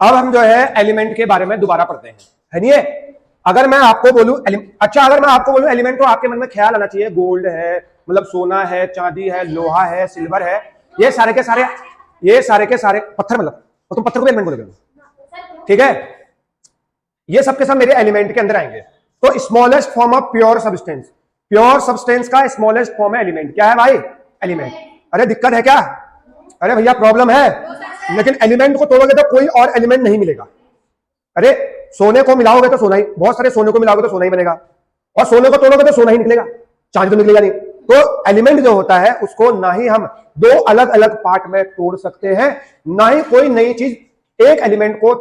अब हम जो है एलिमेंट के बारे में दोबारा पढ़ते हैं, है नहीं है? अगर मैं आपको बोलूं अगर मैं आपको बोलूं एलिमेंट, तो आपके मन में ख्याल आना चाहिए गोल्ड है, मतलब सोना है, चांदी है, लोहा है, सिल्वर है, ये सारे के सारे पत्थर, मतलब तो तुम पत्थर को एलिमेंट बोलोगे, ठीक है? ये सबके सब मेरे एलिमेंट के अंदर आएंगे। तो smallest form of pure substance का स्मॉलेस्ट फॉर्म है एलिमेंट। क्या है भाई? एलिमेंट। अरे दिक्कत है क्या? अरे भैया प्रॉब्लम है, लेकिन एलिमेंट को तोड़ोगे तो कोई और एलिमेंट नहीं मिलेगा। अरे सोने को मिलाओगे तो सोना ही, बहुत सारे सोने को मिलाओगे तो सोना ही बनेगा, और सोने को तोड़ोगे तो सोना ही निकलेगा, चांदी तो निकलेगा नहीं। तो एलिमेंट जो होता है उसको ना ही हम दो अलग अलग पार्ट में तोड़ सकते हैं, ना ही कोई नई चीज एक एलिमेंट को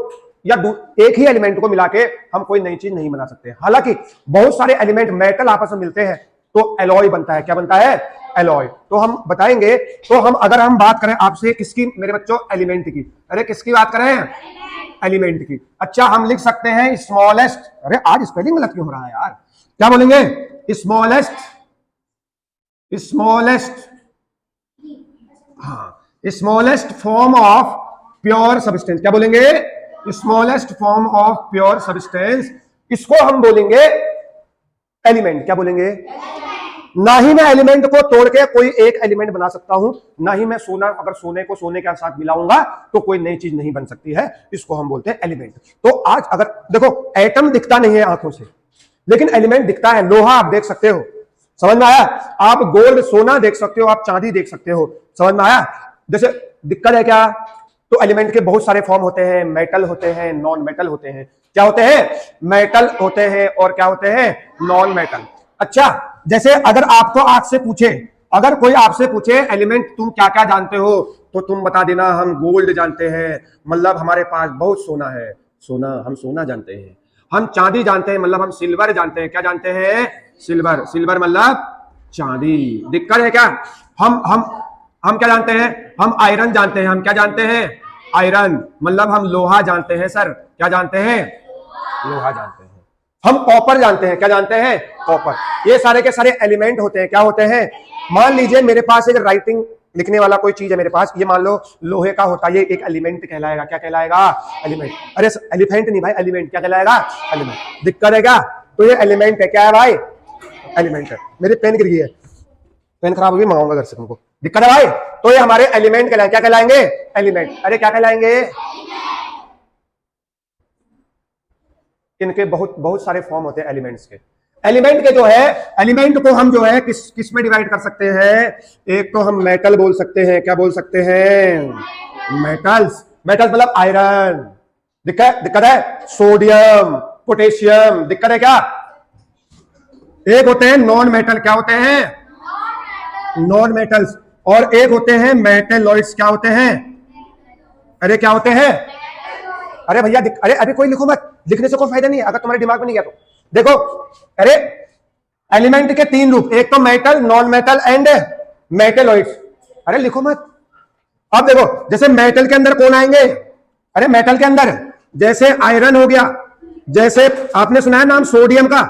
या एक ही एलिमेंट को मिला के हम कोई नई चीज नहीं बना सकते। हालांकि बहुत सारे एलिमेंट मेटल आपस में मिलते हैं तो एलॉय बनता है। क्या बनता है? एलॉय। तो हम बताएंगे। तो हम अगर हम बात करें आपसे किसकी मेरे बच्चों? एलिमेंट की। अरे किसकी बात करें? एलिमेंट की। अच्छा हम लिख सकते हैं स्मॉलेस्ट। अरे आज स्पेलिंग गलत क्यों हो रहा है यार? क्या बोलेंगे? Smallest form of pure substance. क्या बोलेंगे? Smallest form of pure substance, इसको हम बोलेंगे एलिमेंट। क्या बोलेंगे? ना ही मैं एलिमेंट को तोड़ के कोई एक एलिमेंट बना सकता हूं, ना ही मैं अगर सोने को सोने के साथ मिलाऊंगा तो कोई नई चीज नहीं बन सकती है, इसको हम बोलते हैं एलिमेंट। तो आज अगर देखो, एटम दिखता नहीं है आंखों से, लेकिन एलिमेंट दिखता है। लोहा आप देख सकते हो, समझ में आया? आप गोल्ड सोना देख सकते हो, आप चांदी देख सकते हो, समझ में आया? जैसे दिक्कत है क्या? तो एलिमेंट के बहुत सारे फॉर्म होते हैं, मेटल होते हैं, नॉन मेटल होते हैं। क्या होते हैं? मेटल होते हैं और क्या होते हैं? Non metal. अच्छा जैसे अगर कोई आपसे पूछे एलिमेंट तुम क्या क्या जानते हो, तो तुम बता देना हम गोल्ड जानते हैं, मतलब हमारे पास बहुत सोना है, हम सोना जानते हैं। हम चांदी जानते हैं, मतलब हम सिल्वर जानते हैं। क्या जानते हैं? सिल्वर मतलब चांदी। दिक्कत है क्या? हम क्या जानते हैं? हम आयरन जानते हैं। हम क्या जानते हैं? आयरन मतलब हम लोहा जानते हैं। सर क्या जानते हैं? लोहा जानते हैं। हम कॉपर जानते हैं। क्या जानते हैं? कॉपर। ये सारे के सारे एलिमेंट होते हैं। क्या होते हैं? मान लीजिए मेरे पास एक राइटिंग लिखने वाला कोई चीज है मेरे पास, ये मान लो लोहे का होता है, ये एक एलिमेंट कहलाएगा। क्या कहलाएगा? एलिमेंट। अरे एलिफेंट नहीं भाई, एलिमेंट। क्या कहलाएगा? एलिमेंट। दिक्कत है क्या? तो ये एलिमेंट है। क्या है भाई? एलिमेंट है। मेरी पेन गिर गई है, पेन खराब होगी, मंगाऊंगा घर से तुमको। दिक्कत है भाई? तो ये हमारे एलिमेंट कहलाएंगे। क्या कहलाएंगे? एलिमेंट। अरे क्या कहलाएंगे? इनके बहुत सारे फॉर्म होते हैं एलिमेंट्स के। एलिमेंट के जो है, एलिमेंट को हम जो है किस में डिवाइड कर सकते हैं? एक तो हम मेटल बोल सकते हैं। क्या बोल सकते हैं? मेटल्स मतलब आयरन। दिक्कत है? Sodium, potassium. दिक्कत है क्या? एक होते हैं नॉन मेटल। क्या होते हैं? Non metals. और एक होते हैं मेटेलॉइड्स। क्या होते हैं? अरे क्या होते हैं? अरे भैया अरे अभी कोई लिखो मत, लिखने से कोई फायदा नहीं है अगर तुम्हारे दिमाग में नहीं गया तो। देखो, अरे एलिमेंट के तीन रूप, एक तो metal, non metal and metalloids. अरे लिखो मत। अब देखो, जैसे मेटल के अंदर कौन आएंगे? अरे मेटल के अंदर जैसे आयरन हो गया, जैसे आपने सुना है नाम सोडियम का,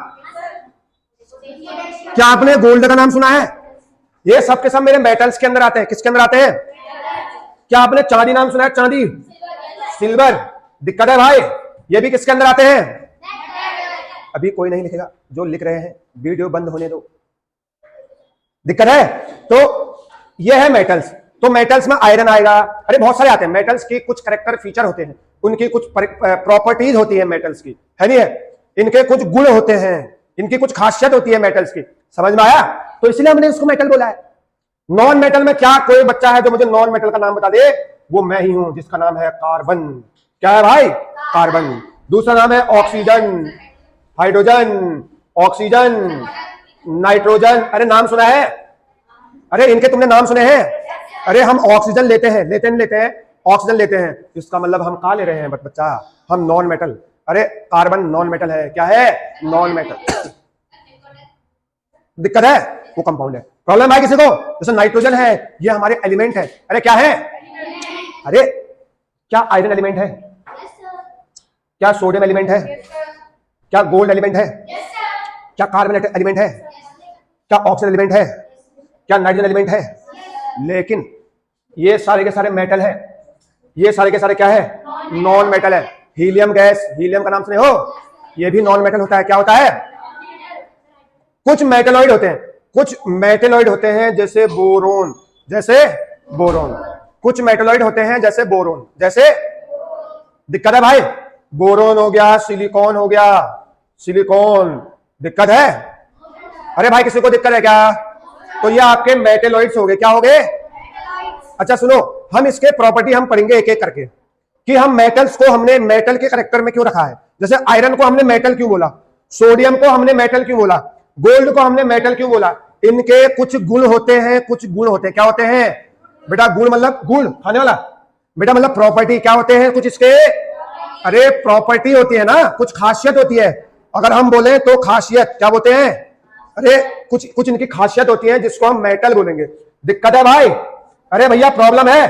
क्या आपने गोल्ड का नाम सुना है? ये सब के सब मेरे मेटल्स के अंदर आते हैं। किसके अंदर आते हैं? क्या आपने चांदी नाम सुना है? चांदी, सिल्वर। दिक्कत है भाई, ये भी किसके अंदर आते हैं? अभी कोई नहीं लिखेगा, जो लिख रहे हैं वीडियो बंद होने दो। दिक्कत है? तो ये है मेटल्स। तो मेटल्स में आयरन आएगा। अरे बहुत सारे आते हैं मेटल्स की, कुछ कैरेक्टर फीचर होते हैं, उनकी कुछ प्रॉपर्टीज होती है मेटल्स की, है नहीं है? इनके कुछ गुण होते हैं, इनकी कुछ खासियत होती है मेटल्स की। समझ में आया? तो इसलिए हमने इसको मेटल बोला है। नॉन मेटल में क्या कोई बच्चा है जो मुझे नॉन मेटल का नाम बता दे? वो मैं ही हूं, जिसका नाम है कार्बन। क्या है भाई? कार्बन। दूसरा नाम है ऑक्सीजन, हाइड्रोजन, ऑक्सीजन, नाइट्रोजन। अरे नाम सुना है? अरे इनके तुमने नाम सुने हैं? अरे हम ऑक्सीजन लेते हैं, ऑक्सीजन लेते हैं, इसका मतलब हम कहा ले रहे हैं बच्चा? हम नॉन मेटल। अरे कार्बन नॉन मेटल है। क्या है? Non metal. दिक्कत है? वो कंपाउंड है। प्रॉब्लम है किसी को? जैसे नाइट्रोजन है, ये हमारे एलिमेंट है। अरे क्या है? अरे क्या आयरन एलिमेंट है? क्या सोडियम एलिमेंट है? क्या गोल्ड एलिमेंट है? क्या कार्बन एलिमेंट है? क्या ऑक्सीजन एलिमेंट है? क्या नाइट्रोजन एलिमेंट है? लेकिन ये सारे के सारे मेटल है, ये सारे के सारे क्या है? नॉन मेटल है। हीलियम गैस, हीलियम का नाम सुने हो, ये भी नॉन मेटल होता है। क्या होता है? कुछ मेटेलॉइड होते हैं, कुछ मेटेलॉइड होते हैं जैसे बोरोन, जैसे बोरोन, कुछ मेटेलॉइड होते हैं जैसे बोरोन, जैसे दिक्कत है भाई, बोरोन हो गया, सिलिकॉन हो गया, सिलिकॉन दिक्कत है? अरे भाई किसी को दिक्कत है क्या? तो ये आपके मेटेलॉइड्स हो गए। क्या हो गए? अच्छा सुनो, हम इसके प्रॉपर्टी हम पढ़ेंगे एक एक करके कि हम मेटल्स को हमने मेटल के कैरेक्टर में क्यों रखा है। जैसे आयरन को हमने मेटल क्यों बोला, सोडियम को हमने मेटल क्यों बोला, गोल्ड को हमने मेटल क्यों बोला। इनके कुछ गुण होते हैं, कुछ गुण होते हैं। क्या होते हैं बेटा? गुण मतलब गुड़ खाने वाला, बेटा मतलब प्रॉपर्टी। क्या होते हैं कुछ इसके? अरे प्रॉपर्टी होती है ना, कुछ खासियत होती है। अगर हम बोले तो खासियत, क्या बोलते हैं? अरे कुछ कुछ इनकी खासियत होती है जिसको हम मेटल बोलेंगे। दिक्कत है भाई? अरे भैया प्रॉब्लम है?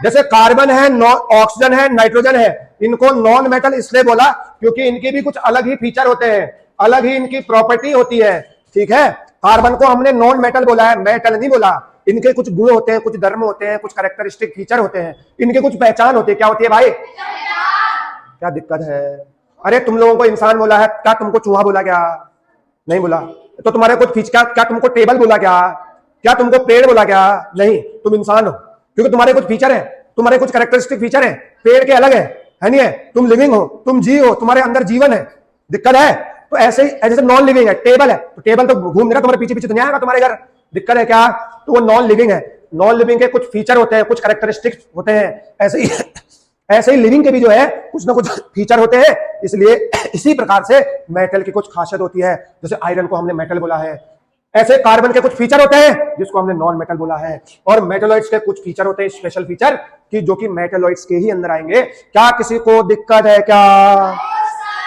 जैसे कार्बन है, ऑक्सीजन है, नाइट्रोजन है, इनको नॉन मेटल इसलिए बोला क्योंकि इनके भी कुछ अलग ही फीचर होते हैं, अलग ही इनकी प्रॉपर्टी होती है। ठीक है, कार्बन को हमने नॉन मेटल बोला है, मेटल नहीं बोला। इनके कुछ गुण होते हैं, कुछ धर्म होते हैं, कुछ कैरेक्टरिस्टिक फीचर होते हैं, इनके कुछ पहचान होती है। क्या होती है भाई? क्या दिक्कत है? अरे तुम लोगों को इंसान बोला है, क्या तुमको चूहा बोला क्या? नहीं बोला। तो तुम्हारे कुछ फीचर, क्या तुमको टेबल बोला क्या? क्या तुमको पेड़ बोला क्या? नहीं, तुम इंसान हो क्योंकि तुम्हारे कुछ फीचर है, तुम्हारे कुछ कैरेक्टरिस्टिक फीचर है, पेड़ के अलग है नहीं है? तुम लिविंग हो, तुम जी हो, तुम्हारे अंदर जीवन है। दिक्कत है? तो ऐसे ही जैसे नॉन लिविंग है, टेबल है तो टेबल तो घूम रहा तुम्हारे पीछे पीछे तो नहीं आएगा तुम्हारे घर। दिक्कत है क्या? तो वो नॉन लिविंग है। नॉन लिविंग के कुछ फीचर होते हैं, कुछ कैरेक्टरिस्टिक्स होते हैं। ऐसे ही लिविंग के भी जो है कुछ ना कुछ फीचर होते हैं। इसलिए इसी प्रकार से मेटल की कुछ खासियत होती है। जैसे आयरन को हमने मेटल बोला है, ऐसे कार्बन के कुछ फीचर होते हैं जिसको हमने नॉन मेटल बोला है। और मेटलॉइड्स के कुछ फीचर होते हैं, स्पेशल फीचर, कि जो कि मेटलॉइड्स के ही अंदर आएंगे। क्या किसी को दिक्कत है क्या?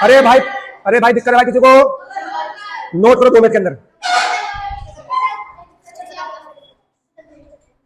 अरे भाई दिक्कत है भाई किसी को? नोट करो 2 मिनट के अंदर।